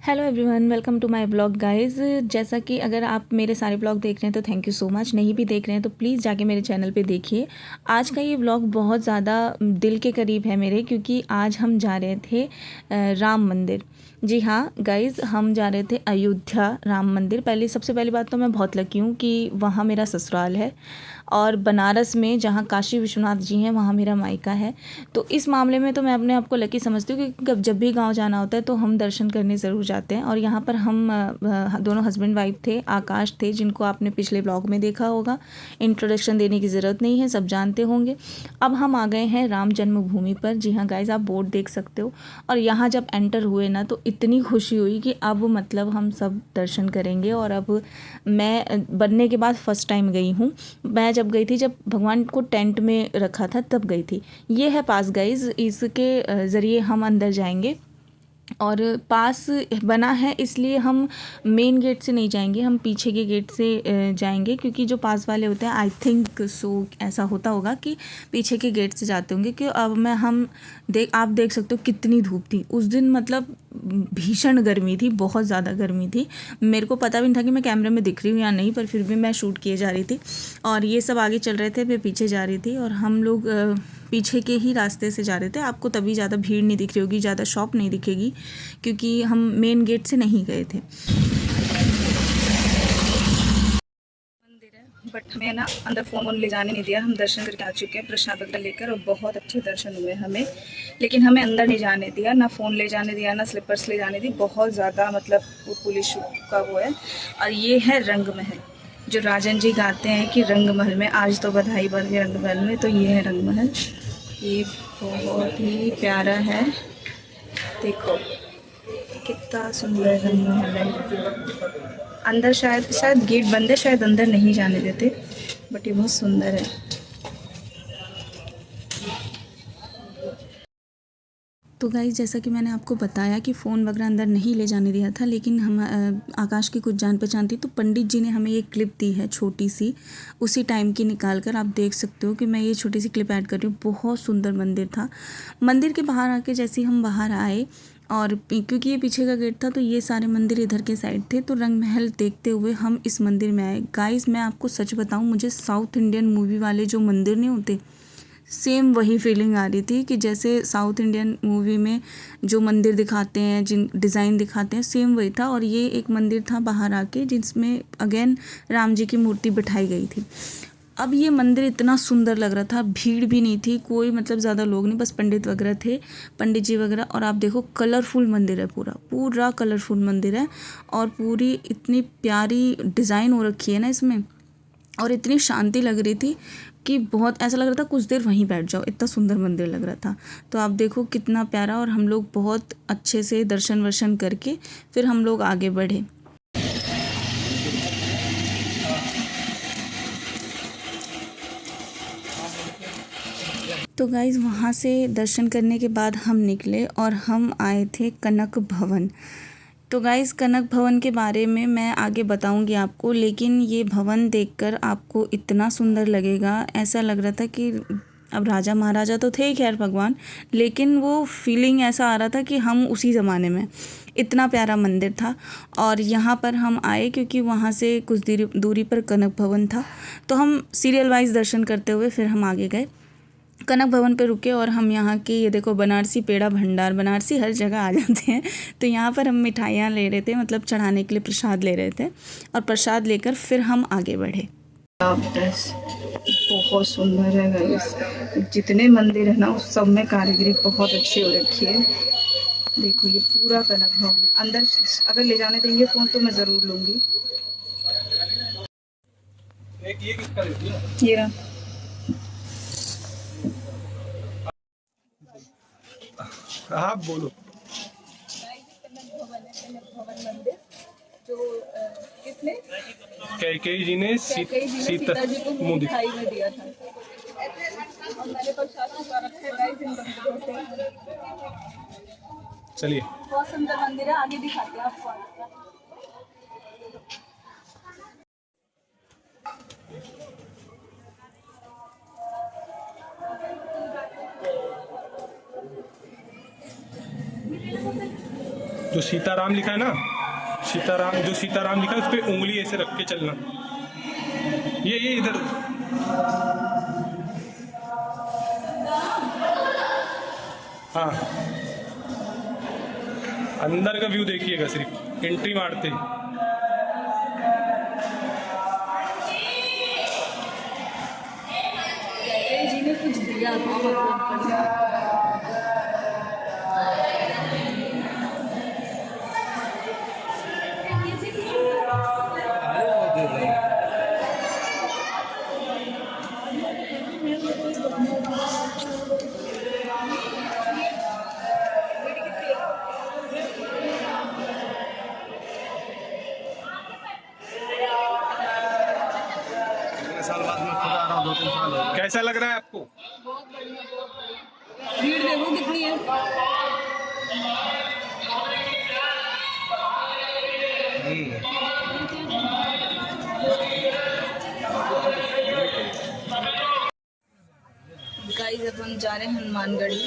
Hello everyone, welcome to my blog guys. जैसा कि अगर आप मेरे सारे ब्लॉग देख रहे हैं तो थैंक यू सो मच। नहीं भी देख रहे हैं तो प्लीज़ जाके मेरे चैनल पे देखिए। आज का ये ब्लॉग बहुत ज़्यादा दिल के करीब है मेरे, क्योंकि आज हम जा रहे थे राम मंदिर। जी हाँ गाइस, हम जा रहे थे अयोध्या राम मंदिर। सबसे पहली बात तो मैं बहुत लकी हूँ कि वहाँ मेरा ससुराल है, और बनारस में जहाँ काशी विश्वनाथ जी हैं वहाँ मेरा मायका है। तो इस मामले में तो मैं अपने आप को लकी समझती हूँ कि जब भी गांव जाना होता है तो हम दर्शन करने ज़रूर जाते हैं। और यहाँ पर हम दोनों हस्बैंड वाइफ थे, आकाश थे, जिनको आपने पिछले ब्लॉग में देखा होगा। इंट्रोडक्शन देने की ज़रूरत नहीं है, सब जानते होंगे। अब हम आ गए हैं राम जन्मभूमि पर। जी हाँ गाइज, आप बोर्ड देख सकते हो। और यहाँ जब एंटर हुए ना तो इतनी खुशी हुई कि अब मतलब हम सब दर्शन करेंगे। और अब मैं बनने के बाद फ़र्स्ट टाइम गई हूँ। मैं जब गई थी, जब भगवान को टेंट में रखा था तब गई थी। ये है पास गाइज, इसके ज़रिए हम अंदर जाएंगे। और पास बना है इसलिए हम मेन गेट से नहीं जाएंगे, हम पीछे के गेट से जाएंगे, क्योंकि जो पास वाले होते हैं, आई थिंक सो ऐसा होता होगा कि पीछे के गेट से जाते होंगे। कि अब आप देख सकते हो कितनी धूप थी उस दिन। मतलब भीषण गर्मी थी, बहुत ज़्यादा गर्मी थी। मेरे को पता भी नहीं था कि मैं कैमरे में दिख रही हूँ या नहीं, पर फिर भी मैं शूट किए जा रही थी। और ये सब आगे चल रहे थे, मैं पीछे जा रही थी। और हम लोग पीछे के ही रास्ते से जा रहे थे। आपको तभी ज़्यादा भीड़ नहीं दिख रही होगी, ज़्यादा शॉप नहीं दिखेगी, क्योंकि हम मेन गेट से नहीं गए थे। मंदिर है, बट हमें ना अंदर फ़ोन ले जाने नहीं दिया। हम दर्शन करके आ चुके हैं प्रसाद वगैरह लेकर, और बहुत अच्छे दर्शन हुए हमें। लेकिन हमें अंदर नहीं जाने दिया, ना फ़ोन ले जाने दिया, ना स्लीपर्स ले जाने दी। बहुत ज़्यादा मतलब वो पुलिस का वो है। और ये है रंग महल, जो राजन जी गाते हैं कि रंग महल में आज तो बधाई बढ़ गई रंग महल में। तो ये है रंग महल। ये बहुत ही प्यारा है, देखो कितना सुंदर रंग महल है। अंदर शायद शायद गेट बंद है, शायद अंदर नहीं जाने देते, बट ये बहुत सुंदर है। तो गाइस, जैसा कि मैंने आपको बताया कि फ़ोन वगैरह अंदर नहीं ले जाने दिया था, लेकिन हम आकाश की कुछ जान पहचान थी, तो पंडित जी ने हमें ये क्लिप दी है छोटी सी, उसी टाइम की निकाल कर। आप देख सकते हो कि मैं ये छोटी सी क्लिप ऐड कर रही हूँ। बहुत सुंदर मंदिर था। मंदिर के बाहर आके जैसे ही हम बाहर आए, और क्योंकि ये पीछे का गेट था तो ये सारे मंदिर इधर के साइड थे, तो रंग महल देखते हुए हम इस मंदिर में आए। गाइस, मैं आपको सच बताऊँ, मुझे साउथ इंडियन मूवी वाले जो मंदिर नहीं होते, सेम वही फीलिंग आ रही थी कि जैसे साउथ इंडियन मूवी में जो मंदिर दिखाते हैं, जिन डिज़ाइन दिखाते हैं, सेम वही था। और ये एक मंदिर था बाहर आके, जिसमें अगेन राम जी की मूर्ति बिठाई गई थी। अब ये मंदिर इतना सुंदर लग रहा था, भीड़ भी नहीं थी कोई, मतलब ज़्यादा लोग नहीं, बस पंडित वगैरह थे, पंडित जी वगैरह। और आप देखो कलरफुल मंदिर है, पूरा पूरा कलरफुल मंदिर है। और पूरी इतनी प्यारी डिज़ाइन हो रखी है ना इसमें, और इतनी शांति लग रही थी कि बहुत ऐसा लग रहा था कुछ देर वहीं बैठ जाओ, इतना सुंदर मंदिर लग रहा था। तो आप देखो कितना प्यारा। और हम लोग बहुत अच्छे से दर्शन वर्शन करके फिर हम लोग आगे बढ़े। तो गाइज़, वहाँ से दर्शन करने के बाद हम निकले और हम आए थे कनक भवन। तो गाइज़, कनक भवन के बारे में मैं आगे बताऊंगी आपको, लेकिन ये भवन देखकर आपको इतना सुंदर लगेगा, ऐसा लग रहा था कि अब राजा महाराजा तो थे ही खैर भगवान, लेकिन वो फीलिंग ऐसा आ रहा था कि हम उसी ज़माने में। इतना प्यारा मंदिर था। और यहाँ पर हम आए क्योंकि वहाँ से कुछ दूरी पर कनक भवन था, तो हम सीरियल वाइज दर्शन करते हुए फिर हम आगे गए। कनक भवन पे रुके और हम यहाँ की, ये देखो बनारसी पेड़ा भंडार, बनारसी हर जगह आ जाते हैं, तो यहाँ पर हम मिठाइयाँ ले रहे थे, मतलब चढ़ाने के लिए प्रसाद ले रहे थे। और प्रसाद लेकर फिर हम आगे बढ़े। बहुत सुंदर है गाइस। जितने मंदिर है ना उस सब में कारीगरी बहुत अच्छी हो रखी है। देखो ये पूरा कनक भवन है। अंदर अगर ले जाने देंगे फ़ोन तो मैं ज़रूर लूँगी। ये रहा। आप बोलो। कनक भवन है, कनक भवन मंदिर, जो किसने, कैकेयी जी ने सीता जी को मिठाई में दिया था। और मैंने प्रसाद चुका रखा है गाइस इन मंदिरों से। चलिए, बहुत सुंदर मंदिर है, आगे दिखाते हैं आपको। जो सीताराम लिखा है ना, सीताराम, जो सीताराम लिखा है उस पर उंगली ऐसे रख के चलना। ये इधर। हाँ, अंदर का व्यू देखिएगा सिर्फ एंट्री मारते ही। जी ने कुछ दिया था मतलब साल बाद में खुद आ रहा हूँ, 2-3 साल हो गए। कैसा लग रहा है आपको? भीड़ देखो कितनी है। गाइस अब हम जा रहे हैं हनुमानगढ़ी।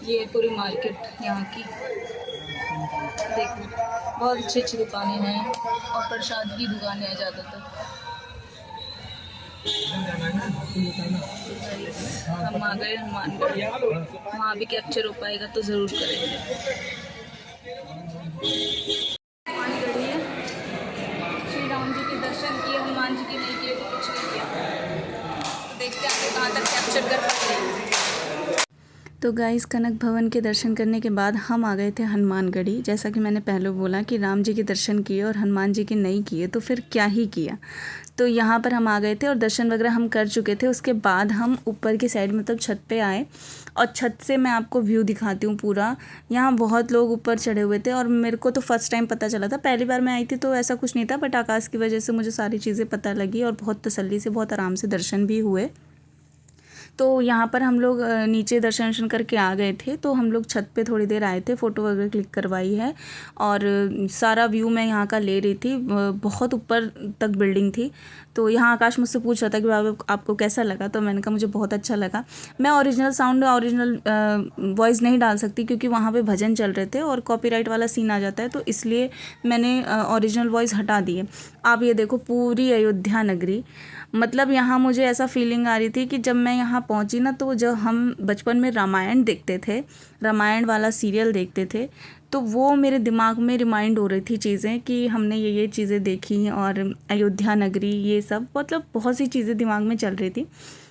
ये पूरी मार्केट यहाँ की देखो, बहुत अच्छी अच्छी दुकानें हैं और प्रसाद की दुकानें हैं ज़्यादातर। हम आ गए हनुमानगढ़ी, वहाँ भी कैप्चर हो पाएगा तो ज़रूर करेंगे। हनुमानगढ़ी है, श्री राम जी के दर्शन किए, हनुमान जी के नहीं किए तो कुछ नहीं किया। तो देखते हैं आगे कहाँ तक कैप्चर कर पाते हैं। तो गाइस कनक भवन के दर्शन करने के बाद हम आ गए थे हनुमानगढ़ी। जैसा कि मैंने पहले बोला कि राम जी के दर्शन किए और हनुमान जी के नहीं किए तो फिर क्या ही किया। तो यहाँ पर हम आ गए थे और दर्शन वगैरह हम कर चुके थे। उसके बाद हम ऊपर की साइड मतलब छत पे आए और छत से मैं आपको व्यू दिखाती हूँ पूरा। यहाँ बहुत लोग ऊपर चढ़े हुए थे और मेरे को तो फर्स्ट टाइम पता चला था। पहली बार मैं आई थी तो ऐसा कुछ नहीं था, बट आकाश की वजह से मुझे सारी चीज़ें पता लगी और बहुत तसल्ली से बहुत आराम से दर्शन भी हुए। तो यहाँ पर हम लोग नीचे दर्शन करके आ गए थे, तो हम लोग छत पे थोड़ी देर आए थे, फ़ोटो वगैरह क्लिक करवाई है और सारा व्यू मैं यहाँ का ले रही थी। बहुत ऊपर तक बिल्डिंग थी। तो यहाँ आकाश मुझसे पूछ रहा था कि बाबा आपको कैसा लगा, तो मैंने कहा मुझे बहुत अच्छा लगा। मैं ओरिजिनल साउंड ओरिजिनल वॉइस नहीं डाल सकती क्योंकि वहाँ पे भजन चल रहे थे और कॉपीराइट वाला सीन आ जाता है, तो इसलिए मैंने ओरिजिनल वॉइस हटा दी है। आप ये देखो पूरी अयोध्या नगरी, मतलब यहाँ मुझे ऐसा फीलिंग आ रही थी कि जब मैं यहाँ पहुँची ना, तो जब हम बचपन में रामायण देखते थे, रामायण वाला सीरियल देखते थे, तो वो मेरे दिमाग में रिमाइंड हो रही थी चीज़ें कि हमने ये चीज़ें देखी और अयोध्या नगरी, ये सब मतलब बहुत सी चीज़ें दिमाग में चल रही थी।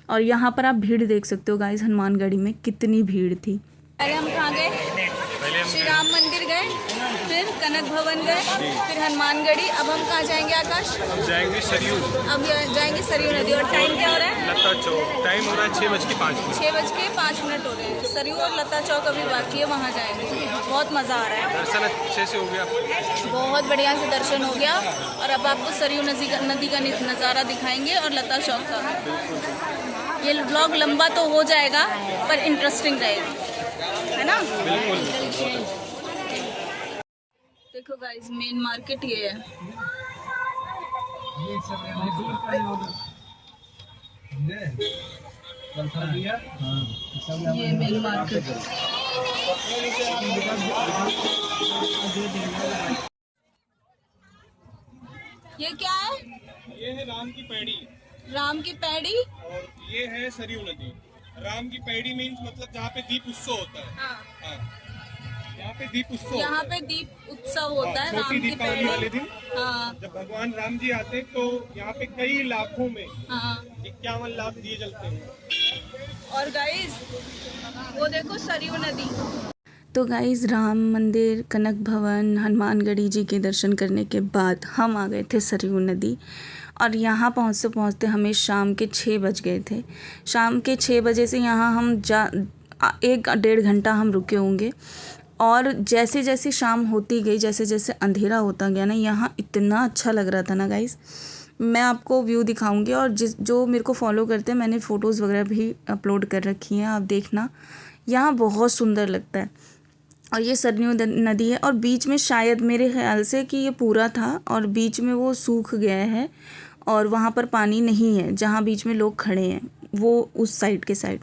और यहाँ पर आप भीड़ देख सकते हो गाइस, हनुमानगढ़ी में कितनी भीड़ थी। पहले हम कहाँ गए? श्री राम मंदिर गए, फिर कनक भवन गए, फिर हनुमानगढ़ी। अब हम कहाँ जाएंगे आकाश? जाएंगे सरयू। अब जाएंगे सरयू नदी। और टाइम क्या हो रहा है? लता चौक। टाइम हो रहा है 6:05। 6:05 हो रहे हैं। सरयू और लता चौक अभी बाकी है, वहाँ जाएंगे। बहुत मज़ा आ रहा है। दर्शन अच्छे से हो गया, बहुत बढ़िया से दर्शन हो गया। और अब आपको सरयू नदी का नज़ारा दिखाएंगे और लता चौक का। ये व्लॉग लंबा तो हो जाएगा पर इंटरेस्टिंग रहेगा, है ना? बिल्कुल। देखो गाइस, मेन मार्केट ये है। ये मेन मार्केट। ये क्या है? ये है राम की पैड़ी राम की पैड़ी। और ये है सरयू नदी। राम की पैड़ी मीन्स मतलब जहाँ पे दीप उत्सव होता है। हाँ, यहाँ पे दीप उत्सव यहाँ पे दीप उत्सव होता है। राम छोटी की दीपावली वाले दिन हाँ जब भगवान राम जी आते हैं तो यहाँ पे कई लाखों में हाँ। 51 लाख दिए जलते हैं। और गाइस वो देखो सरयू नदी। तो गाइज़ राम मंदिर, कनक भवन, हनुमानगढ़ी जी के दर्शन करने के बाद हम आ गए थे सरयू नदी। और यहाँ पहुँचते पहुँचते हमें शाम के 6 बज गए थे। शाम के 6 बजे से यहाँ हम 1-1.5 घंटा हम रुके होंगे। और जैसे जैसे शाम होती गई, जैसे जैसे अंधेरा होता गया ना, यहाँ इतना अच्छा लग रहा था ना गाइज़। मैं आपको व्यू दिखाऊंगी और जो मेरे को फॉलो करते हैं, मैंने फ़ोटोज़ वगैरह भी अपलोड कर रखी हैं, आप देखना। यहाँ बहुत सुंदर लगता है। और ये सरयू नदी है और बीच में शायद मेरे ख्याल से कि ये पूरा था और बीच में वो सूख गया है और वहाँ पर पानी नहीं है, जहाँ बीच में लोग खड़े हैं वो उस साइड के साइड।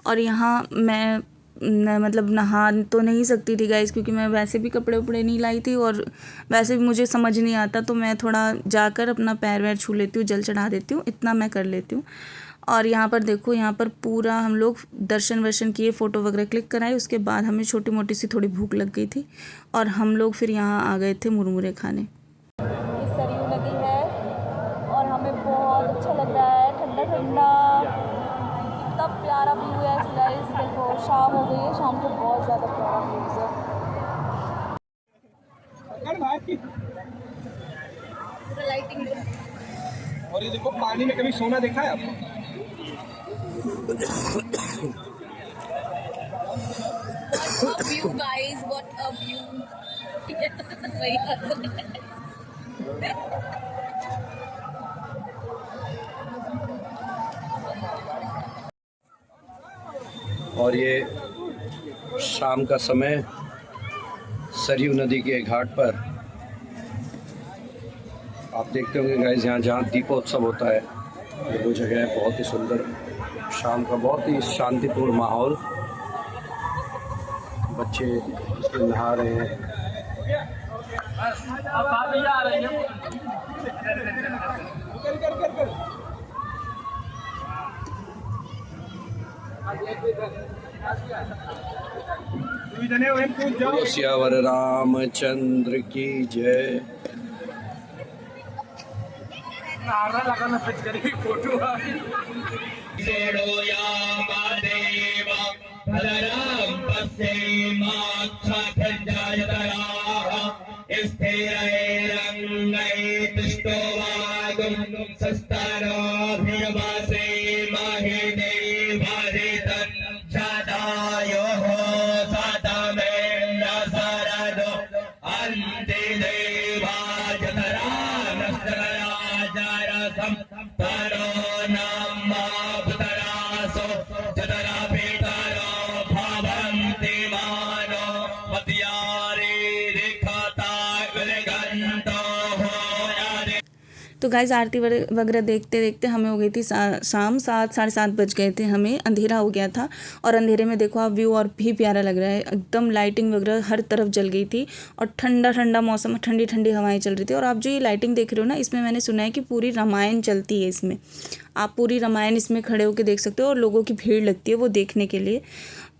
और यहाँ मैं मतलब नहा तो नहीं सकती थी गाइस, क्योंकि मैं वैसे भी कपड़े उपड़े नहीं लाई थी और वैसे भी मुझे समझ नहीं आता, तो मैं थोड़ा जाकर अपना पैर वैर छू लेती हूँ, जल चढ़ा देती हूँ, इतना मैं कर लेती हूँ। और यहाँ पर देखो, यहाँ पर पूरा हम लोग दर्शन वर्शन किए, फ़ोटो वगैरह क्लिक कराए। उसके बाद हमें छोटी मोटी सी थोड़ी भूख लग गई थी और हम लोग फिर यहाँ आ गए थे मुरमुरे खाने। ये सरयू नदी है और हमें बहुत अच्छा लग रहा है, ठंडा ठंडा, कितना प्यारा व्यू है गाइस। देखो शाम हो गई है, शाम को बहुत ज़्यादा प्यारा व्यूज़ है। लाइटिंग और ये देखो, पानी में कभी सोना देखा है आपने? What a view guys, what a view. और ये शाम का समय सरयू नदी के घाट पर आप देखते होंगे गाइस, यहाँ जहाँ दीपोत्सव होता है, ये वो जगह है। बहुत ही सुंदर शाम का, बहुत ही शांतिपूर्ण माहौल। बच्चे इसमें नहा रहे हैं। बोलो सियावर रामचंद्र की जय। फोटो तो गाइस आरती वगैरह देखते देखते हमें हो गई थी शाम 7 साढ़े 7 बज गए थे, हमें अंधेरा हो गया था। और अंधेरे में देखो आप, व्यू और भी प्यारा लग रहा है, एकदम लाइटिंग वगैरह हर तरफ जल गई थी और ठंडा ठंडा मौसम, ठंडी ठंडी हवाएं चल रही थी। और आप जो ये लाइटिंग देख रहे हो ना, इसमें मैंने सुना है कि पूरी रामायण चलती है इसमें, आप पूरी रामायण इसमें खड़े होकर देख सकते हो और लोगों की भीड़ लगती है वो देखने के लिए।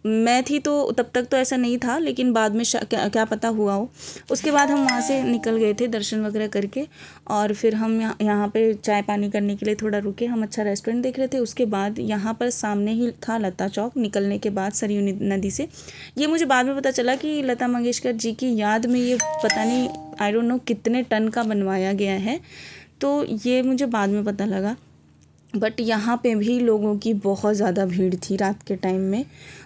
मैं थी तो तब तक तो ऐसा नहीं था, लेकिन बाद में क्या पता हुआ हो। उसके बाद हम वहाँ से निकल गए थे दर्शन वगैरह करके, और फिर हम यहाँ पे चाय पानी करने के लिए थोड़ा रुके। हम अच्छा रेस्टोरेंट देख रहे थे। उसके बाद यहाँ पर सामने ही था लता चौक, निकलने के बाद सरयू नदी से। ये मुझे बाद में पता चला कि लता मंगेशकर जी की याद में ये पता नहीं, आई डोंट नो कितने टन का बनवाया गया है, तो ये मुझे बाद में पता लगा। बट यहाँ पे भी लोगों की बहुत ज़्यादा भीड़ थी रात के टाइम में।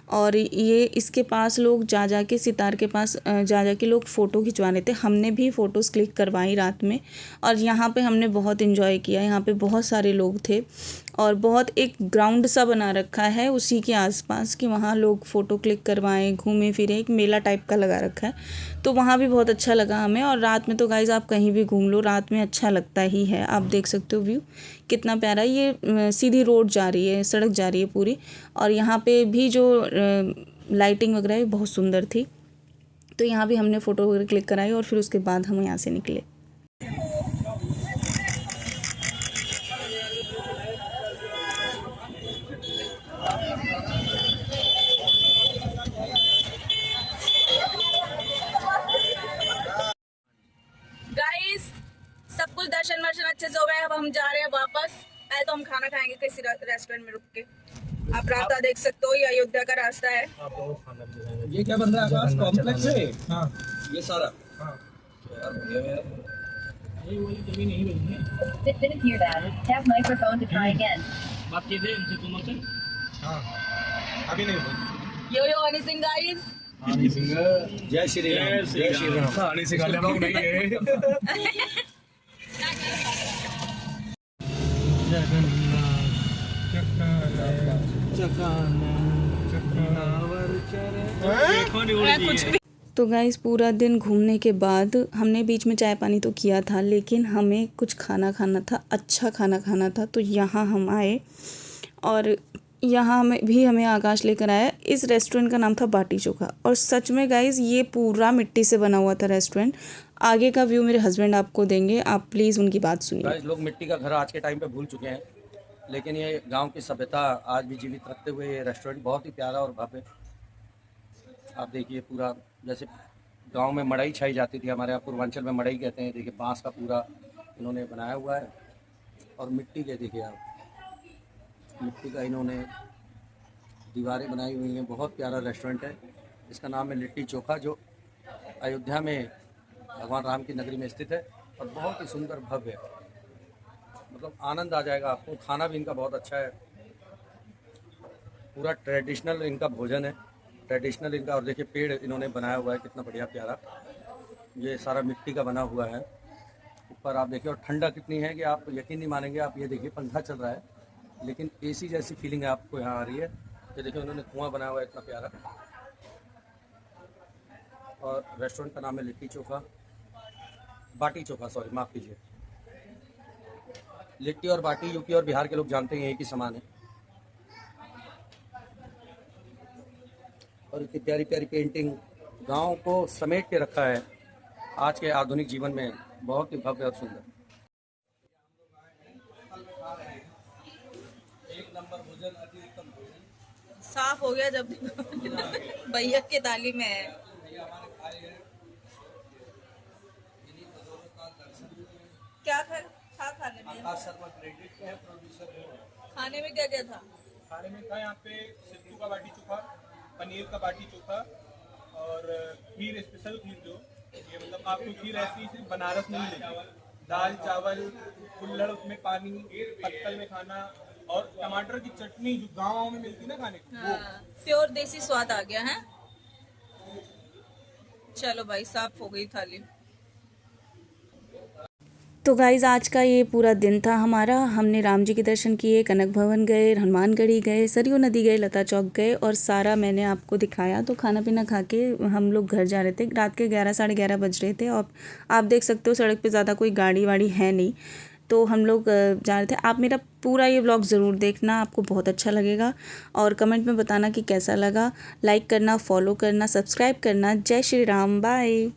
और ये इसके पास लोग जा के, सितार के पास जा के लोग फ़ोटो खिंचवा रहे थे। हमने भी फ़ोटोज़ क्लिक करवाई रात में, और यहाँ पे हमने बहुत इन्जॉय किया। यहाँ पे बहुत सारे लोग थे और बहुत एक ग्राउंड सा बना रखा है उसी के आसपास, कि वहाँ लोग फ़ोटो क्लिक करवाएं, घूमें फिरें, एक मेला टाइप का लगा रखा है, तो वहाँ भी बहुत अच्छा लगा हमें। और रात में तो गाइज़ आप कहीं भी घूम लो, रात में अच्छा लगता ही है। आप देख सकते हो व्यू कितना प्यारा। ये सीधी रोड जा रही है, सड़क जा रही है पूरी, और यहाँ पे भी जो लाइटिंग वगैरह बहुत सुंदर थी। तो यहाँ भी हमने फ़ोटो वगैरह क्लिक कराई और फिर उसके बाद हम यहाँ से निकले। गाइस सब कुछ दर्शन वर्शन अच्छे से हो गए। अब हम जा रहे हैं वापस। पहले तो हम खाना खाएंगे किसी रेस्टोरेंट में रुक के। आप रास्ता देख सकते हो, ये अयोध्या का रास्ता है। ये क्या बन रहा है आकाश? कॉम्प्लेक्स है। हाँ, ये सारा। हाँ Didn't hear that. Tap microphone to try again. बात कीजिए इनसे, तुम लोग। हाँ, अभी नहीं हुआ। यो हनी सिंह गाइस। हनी सिंह, जय श्री राम। जय श्री राम। हनी सिंह वाले लोग नहीं है। तो गाइस पूरा दिन घूमने के बाद हमने बीच में चाय पानी तो किया था, लेकिन हमें कुछ खाना खाना था, अच्छा खाना खाना था। तो यहाँ हम आए और यहाँ हमें आकाश लेकर आया। इस रेस्टोरेंट का नाम था बाटी चोखा और सच में गाइज़ ये पूरा मिट्टी से बना हुआ था रेस्टोरेंट। आगे का व्यू मेरे हस्बैंड आपको देंगे, आप प्लीज़ उनकी बात सुनिए। गाइस लोग मिट्टी का घर आज के टाइम पे भूल चुके हैं, लेकिन ये गांव की सभ्यता आज भी जीवित रखते हुए ये रेस्टोरेंट बहुत ही प्यारा और भव्य। आप देखिए पूरा जैसे गांव में मड़ई छाई जाती थी, हमारे यहाँ पूर्वांचल में मड़ई कहते हैं। देखिए बांस का पूरा इन्होंने बनाया हुआ है और मिट्टी के देखिए आप, मिट्टी का इन्होंने दीवारें बनाई हुई हैं। बहुत प्यारा रेस्टोरेंट है। इसका नाम है लिट्टी चोखा, जो अयोध्या में भगवान राम की नगरी में स्थित है और बहुत ही सुंदर भव्य है। मतलब आनंद आ जाएगा आपको। खाना भी इनका बहुत अच्छा है, पूरा ट्रेडिशनल इनका भोजन है, ट्रेडिशनल इनका। और देखिए पेड़ इन्होंने बनाया हुआ है कितना बढ़िया प्यारा, ये सारा मिट्टी का बना हुआ है। ऊपर आप देखिए और ठंडा कितनी है कि आप यकीन नहीं मानेंगे। आप ये देखिए पंखा चल रहा है लेकिन एसी जैसी फीलिंग है आपको यहाँ आ रही है। ये देखिए उन्होंने कुआं बनाया हुआ है इतना प्यारा। और रेस्टोरेंट का नाम है लिट्टी चोखा, बाटी चोखा, सॉरी माफ़ कीजिए। लिट्टी और बाटी यूपी और बिहार के लोग जानते हैं एक ही समान है। और इतनी प्यारी प्यारी पेंटिंग गांव को समेट के रखा है आज के आधुनिक जीवन में, बहुत ही भव्य और सुंदर। एक नंबर भोजन, अति उत्तम भोजन। साफ हो गया जब भैया की थाली में है। क्या था खाने में? खाने में क्या क्या था? खाने में था यहाँ पे सिद्धू का बाटी चोखा, पनीर का बाटी चोखा और खीर, स्पेशल खीर। जो ये मतलब आपको खीर ऐसी सिर्फ बनारस में मिलेगी। दाल चावल कुल्हड़, उसमें पानी, पत्तल में खाना और टमाटर की चटनी जो गाँव में मिलती ना खाने को, वो प्योर देसी स्वाद आ गया है। चलो भाई साफ हो गई थाली। तो गाइज़ आज का ये पूरा दिन था हमारा। हमने राम जी के दर्शन किए, कनक भवन गए, हनुमानगढ़ी गए, सरयू नदी गए, लता चौक गए और सारा मैंने आपको दिखाया। तो खाना पीना खा के हम लोग घर जा रहे थे। रात के 11 साढ़े 11 बज रहे थे और आप देख सकते हो सड़क पे ज़्यादा कोई गाड़ी वाड़ी है नहीं, तो हम लोग जा रहे थे। आप मेरा पूरा ये व्लॉग ज़रूर देखना, आपको बहुत अच्छा लगेगा और कमेंट में बताना कि कैसा लगा। लाइक करना, फॉलो करना, सब्सक्राइब करना। जय श्री राम, बाय।